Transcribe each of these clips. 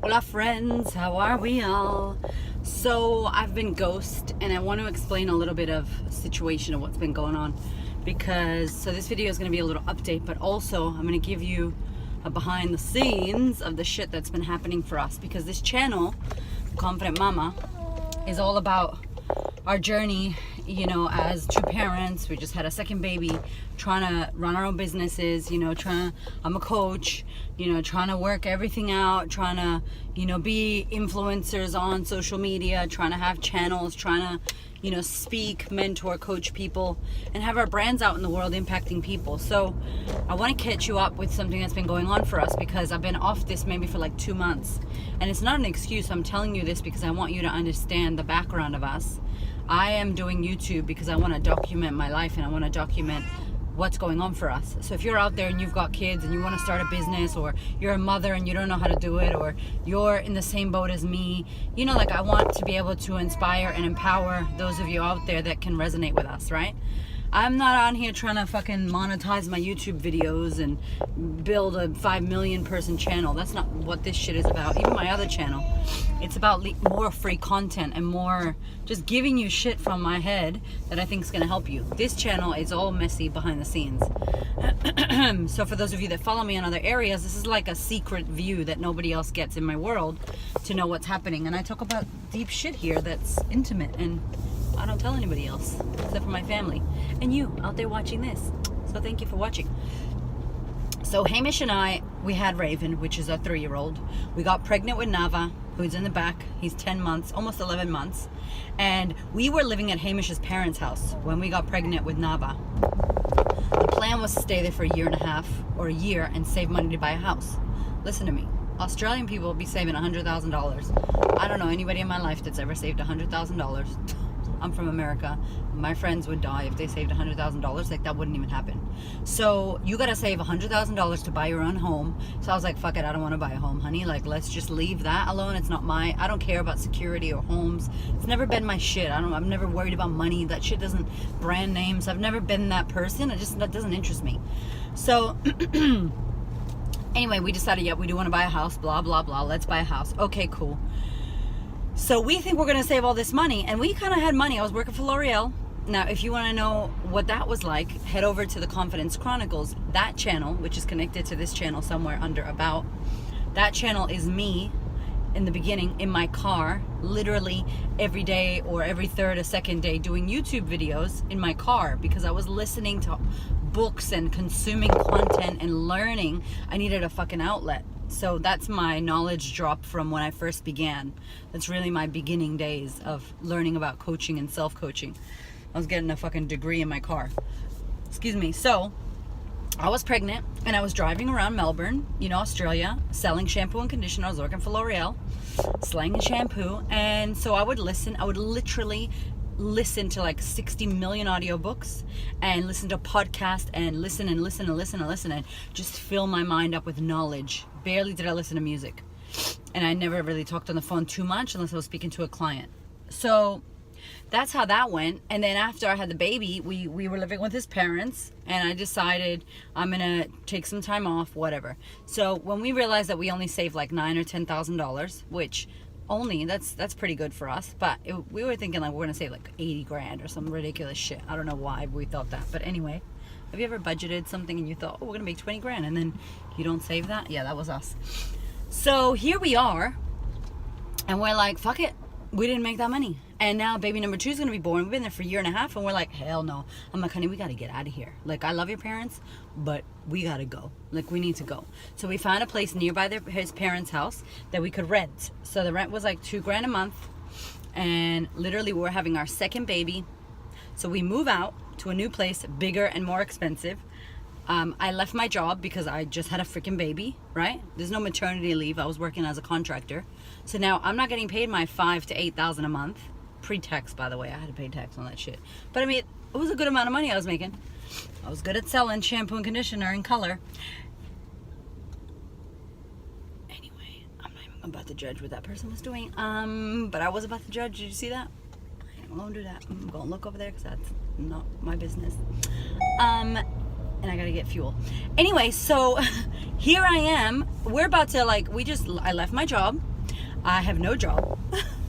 Hola friends, how are we all? So I've been ghost and I want to explain a little bit of situation of what's been going on so this video is going to be a little update, but also I'm going to give you a behind the scenes of the shit that's been happening for us, because this channel, Confident Mama, is all about our journey, you know, as two parents. We just had a second baby, trying to run our own businesses, you know, I'm a coach, you know, trying to work everything out, trying to, you know, be influencers on social media, trying to have channels, trying to, you know, speak, mentor, coach people, and have our brands out in the world impacting people. So I want to catch you up with something that's been going on for us, because I've been off this maybe for like 2 months, and it's not an excuse. I'm telling you this because I want you to understand the background of us. I am doing YouTube because I want to document my life and I want to document what's going on for us. So if you're out there and you've got kids and you want to start a business, or you're a mother and you don't know how to do it, or you're in the same boat as me, you know, like, I want to be able to inspire and empower those of you out there that can resonate with us, right? I'm not on here trying to fucking monetize my YouTube videos and build a 5 million person channel. That's not what this shit is about. Even my other channel, it's about more free content and more just giving you shit from my head that I think is going to help you. This channel is all messy behind the scenes. So for those of you that follow me in other areas, this is like a secret view that nobody else gets in my world to know what's happening. And I talk about deep shit here that's intimate, and I don't tell anybody else except for my family and you out there watching this. So thank you for watching. So Hamish and I, we had Raven, which is our 3-year-old. We got pregnant with Nava, who's in the back. He's 10 months, almost 11 months. And we were living at Hamish's parents' house when we got pregnant with Nava. The plan was to stay there for 1.5 years or a year and save money to buy a house. Listen to me. Australian people will be saving $100,000. I don't know anybody in my life that's ever saved $100,000. I'm from America. My friends would die if they saved $100,000. Like, that wouldn't even happen. So you gotta save $100,000 to buy your own home. So I was like, fuck it, I don't want to buy a home, honey. Like, let's just leave that alone. It's not I don't care about security or homes. It's never been my shit. I'm never worried about money. That shit doesn't, brand names. I've never been that person. That doesn't interest me. So anyway, we decided, yeah, we do want to buy a house, blah, blah, blah. Let's buy a house. Okay, cool. So we think we're going to save all this money, and we kind of had money. I was working for L'Oreal. Now, if you want to know what that was like, head over to the Confidence Chronicles. That channel, which is connected to this channel somewhere under About, that channel is me in the beginning in my car, literally every day or every third or second day, doing YouTube videos in my car, because I was listening to books and consuming content and learning. I needed a fucking outlet. So that's my knowledge drop from when I first began. That's really my beginning days of learning about coaching and self-coaching. I was getting a fucking degree in my car. Excuse me. So I was pregnant and I was driving around Melbourne, you know, Australia, selling shampoo and conditioner. I was working for L'Oreal, slanging shampoo. And so I would literally listen to like 60 million audiobooks and listen to podcasts and listen and just fill my mind up with knowledge. Barely did I listen to music, and I never really talked on the phone too much unless I was speaking to a client. So that's how that went. And then after I had the baby, we were living with his parents, and I decided I'm gonna take some time off, whatever. So when we realized that we only saved like $9,000 or $10,000, which only that's pretty good for us, but we were thinking like we're gonna save like 80 grand or some ridiculous shit. I don't know why we thought that, but anyway. Have you ever budgeted something and you thought, oh, we're gonna make 20 grand, and then you don't save that? Yeah, that was us. So here we are, and we're like, fuck it, we didn't make that money. And now baby number 2 is gonna be born. We've been there for 1.5 years, and we're like, hell no. I'm like, honey, we gotta get out of here. Like, I love your parents, but we gotta go. Like, we need to go. So we found a place nearby his parents' house that we could rent. So the rent was like $2 grand a month, and literally we're having our second baby. So we move out to a new place, bigger and more expensive. I left my job because I just had a freaking baby, right? There's no maternity leave. I was working as a contractor. So now I'm not getting paid my $5,000 to $8,000 a month. Pre-tax, by the way. I had to pay tax on that shit. But I mean, it was a good amount of money I was making. I was good at selling shampoo and conditioner in color. Anyway, I'm not even about to judge what that person was doing. But I was about to judge. Did you see that? I won't do that. I'm gonna look over there because that's not my business. And I gotta get fuel. Anyway, so here I am. We're about to I left my job. I have no job,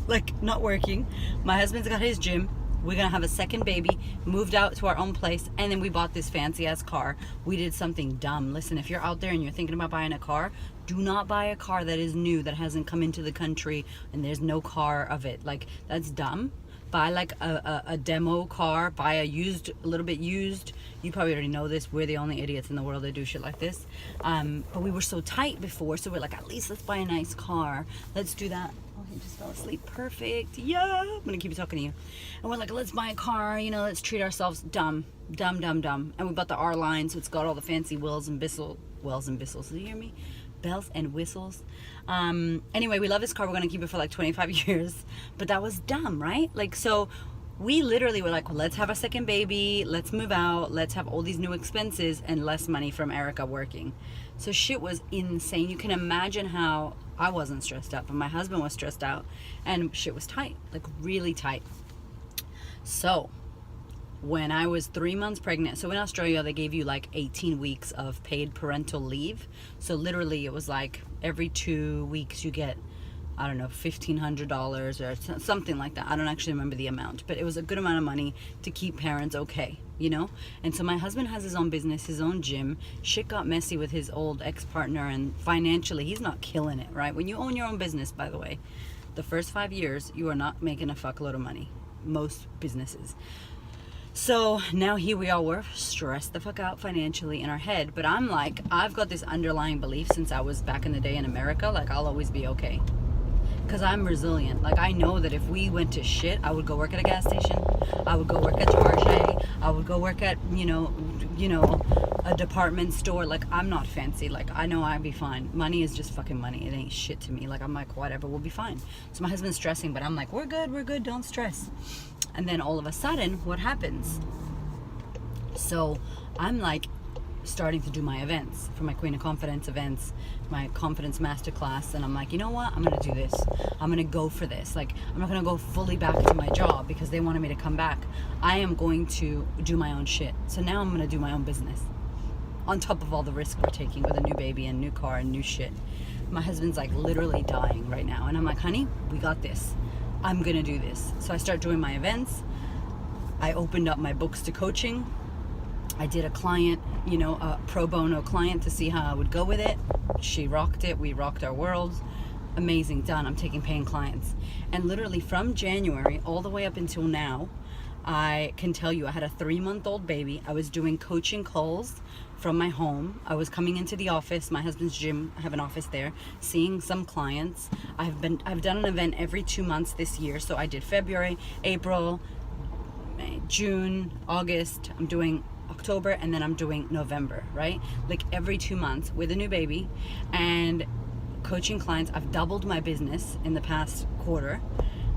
like not working. My husband's got his gym. We're gonna have a second baby, moved out to our own place, and then we bought this fancy ass car. We did something dumb. Listen, if you're out there and you're thinking about buying a car, do not buy a car that is new, that hasn't come into the country, and there's no car of it. Like, that's dumb. Buy like a demo car, buy a little bit used. You probably already know this. We're the only idiots in the world that do shit like this. But we were so tight before, so we're like, at least let's buy a nice car. Let's do that. Oh, he just fell asleep. Perfect. Yeah. I'm gonna keep talking to you. And we're like, let's buy a car, let's treat ourselves. Dumb. And we bought the R line, so it's got all the fancy wells and whistles. Do you hear me? Bells and whistles. Anyway, we love this car. We're gonna keep it for like 25 years. But that was dumb, right? Like, so we literally were like, well, let's have a second baby, let's move out, let's have all these new expenses and less money from Erica working. So shit was insane. You can imagine how I wasn't stressed out, but my husband was stressed out, and shit was tight, like really tight. So when I was 3 months pregnant, so in Australia they gave you like 18 weeks of paid parental leave. So literally it was like every 2 weeks you get, I don't know, $1,500 or something like that. I don't actually remember the amount, but it was a good amount of money to keep parents okay, And so my husband has his own business, his own gym. Shit got messy with his old ex-partner, and financially he's not killing it, right? When you own your own business, by the way, the first 5 years you are not making a fuckload of money. Most businesses. So now here we are, we're stressed the fuck out financially in our head, but I'm like, I've got this underlying belief since I was back in the day in America, like I'll always be okay. Because I'm resilient. Like, I know that if we went to shit, I would go work at a gas station, I would go work at Target, I would go work at, a department store. Like, I'm not fancy. Like, I know I'd be fine. Money is just fucking money. It ain't shit to me. Like, I'm like, whatever, we'll be fine. So my husband's stressing, but I'm like, we're good, don't stress. And then all of a sudden, what happens? So I'm like starting to do my events for my Queen of Confidence events, my confidence masterclass, and I'm like, you know what, I'm gonna do this. I'm gonna go for this. Like, I'm not gonna go fully back to my job because they wanted me to come back. I am going to do my own shit. So now I'm gonna do my own business on top of all the risk we're taking with a new baby and new car and new shit. My husband's like literally dying right now, and I'm like, honey, we got this. I'm gonna do this. So I start doing my events. I opened up my books to coaching. I did a client, a pro bono client to see how I would go with it. She rocked it. We rocked our worlds. Amazing, done. I'm taking paying clients. And literally from January all the way up until now, I can tell you I had a 3-month-old baby. I was doing coaching calls from my home. I was coming into the office, my husband's gym, I have an office there, seeing some clients. I've done an event every 2 months this year. So I did February, April, May, June, August. I'm doing October, and then I'm doing November, right? Like every 2 months with a new baby and coaching clients. I've doubled my business in the past quarter.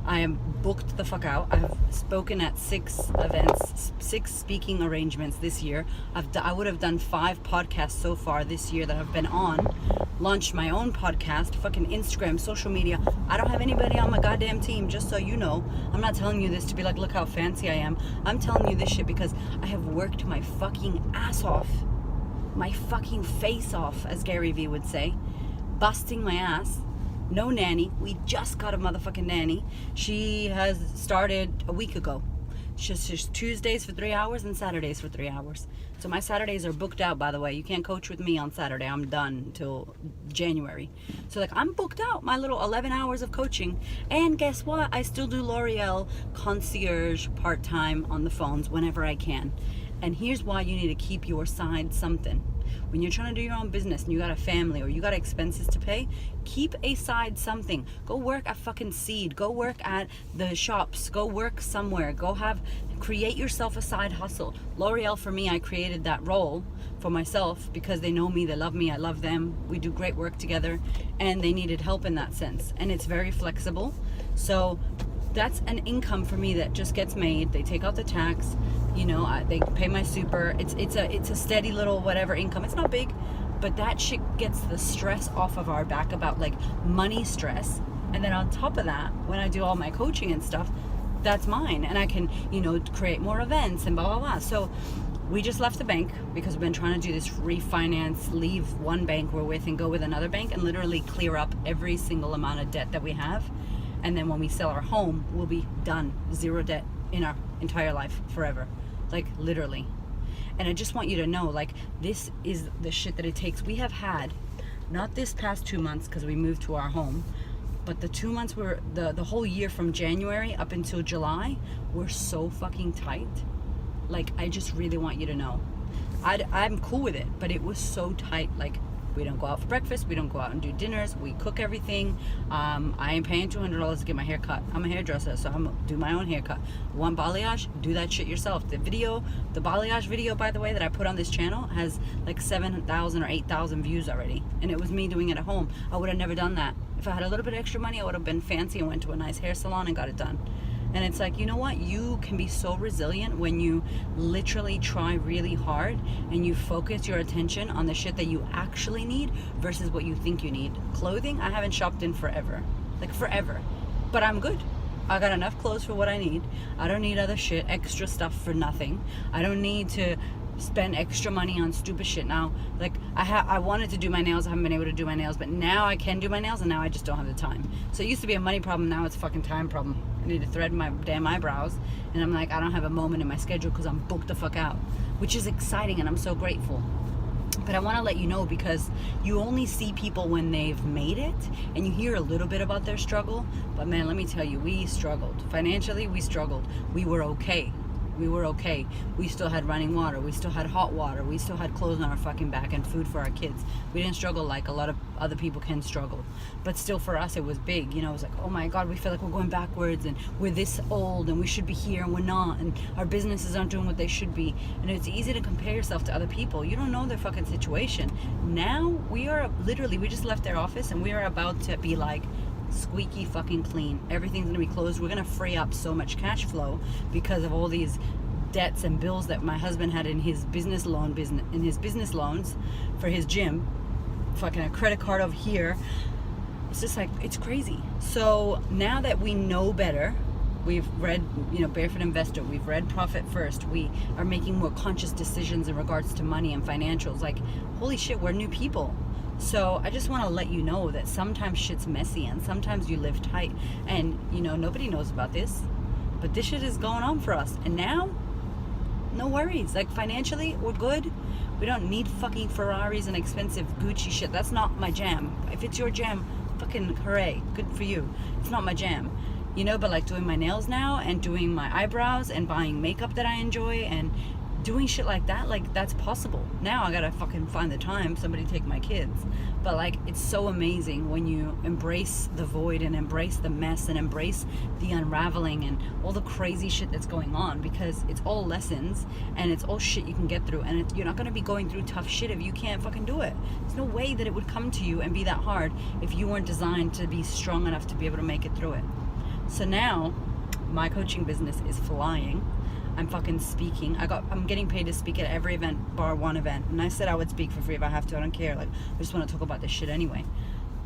I am booked the fuck out. I've spoken at 6 events, 6 speaking arrangements this year. I would have done 5 podcasts so far this year that I've been on. Launched my own podcast, fucking Instagram, social media. I don't have anybody on my goddamn team, just so you know. I'm not telling you this to be like, look how fancy I am. I'm telling you this shit because I have worked my fucking ass off. My fucking face off, as Gary Vee would say. Busting my ass. No nanny. We just got a motherfucking nanny. She has started a week ago. She's Tuesdays for 3 hours and Saturdays for 3 hours. So my Saturdays are booked out, by the way. You can't coach with me on Saturday. I'm done until January. So like, I'm booked out my little 11 hours of coaching. And guess what? I still do L'Oreal concierge part-time on the phones whenever I can. And here's why you need to keep your side something. When you're trying to do your own business and you got a family or you got expenses to pay, keep a side something. Go work at fucking Seed. Go work at the shops. Go work somewhere. Create yourself a side hustle. L'Oreal, for me, I created that role for myself because they know me, they love me, I love them. We do great work together, and they needed help in that sense. And it's very flexible. So that's an income for me that just gets made. They take out the tax, they pay my super. It's a steady little whatever income. It's not big, but that shit gets the stress off of our back about like money stress. And then on top of that, when I do all my coaching and stuff, that's mine, and I can create more events and blah blah blah. So we just left the bank because we've been trying to do this refinance, leave one bank we're with and go with another bank and literally clear up every single amount of debt that we have. And then when we sell our home, we'll be done. 0 debt in our entire life forever. Like literally. And I just want you to know, like, this is the shit that it takes. We have had, not this past 2 months because we moved to our home, but the 2 months were the whole year from January up until July were so fucking tight. Like, I just really want you to know. I'm cool with it, but it was so tight. Like, we don't go out for breakfast. We don't go out and do dinners. We cook everything. I am paying $200 to get my hair cut. I'm a hairdresser, so I'm gonna do my own haircut. Want balayage? Do that shit yourself. The balayage video, by the way, that I put on this channel has like 7,000 or 8,000 views already. And it was me doing it at home. I would have never done that. If I had a little bit extra money, I would have been fancy and went to a nice hair salon and got it done. And it's like, you know what? You can be so resilient when you literally try really hard and you focus your attention on the shit that you actually need versus what you think you need. Clothing, I haven't shopped in forever. Like forever. But I'm good. I got enough clothes for what I need. I don't need other shit, extra stuff for nothing. I don't need to spend extra money on stupid shit now. Like I wanted to do my nails. I haven't been able to do my nails, but now I can do my nails and now I just don't have the time. So it used to be a money problem. Now it's a fucking time problem. I need to thread my damn eyebrows and I'm like, I don't have a moment in my schedule because I'm booked the fuck out, which is exciting and I'm so grateful. But I want to let you know because you only see people when they've made it and you hear a little bit about their struggle. But man, let me tell you, we struggled. Financially, we struggled. We were okay. We were okay. We still had running water. We still had hot water. We still had clothes on our fucking back and food for our kids. We didn't struggle like a lot of other people can struggle. But still for us, it was big. You know, it was like, oh my God, we feel like we're going backwards and we're this old and we should be here and we're not. And our businesses aren't doing what they should be. And it's easy to compare yourself to other people. You don't know their fucking situation. Now we are literally, we just left their office and we are about to be like, squeaky fucking clean. Everything's gonna be closed. We're gonna free up so much cash flow because of all these debts and bills that my husband had in his business loans for his gym. Fucking a credit card over here. It's just like, it's crazy. So now that we know better, we've read, you know, Barefoot Investor, we've read Profit First, we are making more conscious decisions in regards to money and financials. Like, holy shit, we're new people. So I just want to let you know that sometimes shit's messy and sometimes you live tight and, you know, nobody knows about this, but this shit is going on for us. And now, no worries. Like, financially, we're good. We don't need fucking Ferraris and expensive Gucci shit. That's not my jam. If it's your jam, fucking hooray. Good for you. It's not my jam. You know, but like doing my nails now and doing my eyebrows and buying makeup that I enjoy and doing shit like that, like, that's possible. Now I gotta fucking find the time, somebody take my kids. But like, it's so amazing when you embrace the void and embrace the mess and embrace the unraveling and all the crazy shit that's going on, because it's all lessons and it's all shit you can get through. And you're not gonna be going through tough shit if you can't fucking do it. There's no way that it would come to you and be that hard if you weren't designed to be strong enough to be able to make it through it. So now my coaching business is flying. I'm fucking speaking. I'm getting paid to speak at every event bar one event. And I said I would speak for free if I have to. I don't care. Like, I just want to talk about this shit anyway.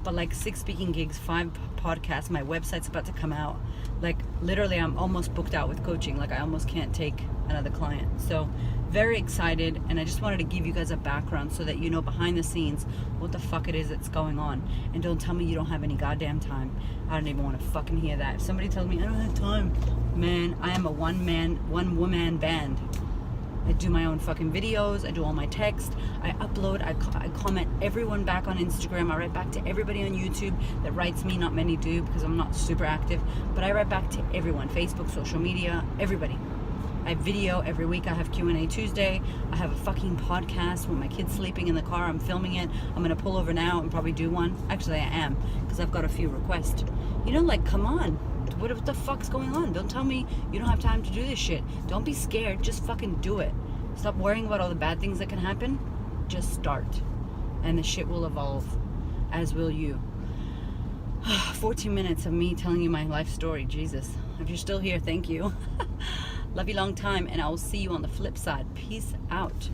But like 6 speaking gigs, 5 podcasts, my website's about to come out. Like, literally I'm almost booked out with coaching. Like, I almost can't take another client. So very excited, and I just wanted to give you guys a background so that you know behind the scenes what the fuck it is that's going on. And don't tell me you don't have any goddamn time. I don't even want to fucking hear that. If somebody tells me I don't have time, man, I am a one woman band. I do my own fucking videos, I do all my text, I upload, I comment everyone back on Instagram, I write back to everybody on YouTube that writes me. Not many do because I'm not super active, but I write back to everyone, Facebook, social media, everybody. I video every week. I have Q&A Tuesday. I have a fucking podcast when my kid's sleeping in the car. I'm filming it. I'm gonna pull over now and probably do one. Actually, I am, because I've got a few requests. You know, like, come on. What the fuck's going on? Don't tell me you don't have time to do this shit. Don't be scared. Just fucking do it. Stop worrying about all the bad things that can happen. Just start. And the shit will evolve, as will you. 14 minutes of me telling you my life story. Jesus. If you're still here, thank you. Love you long time, and I will see you on the flip side. Peace out.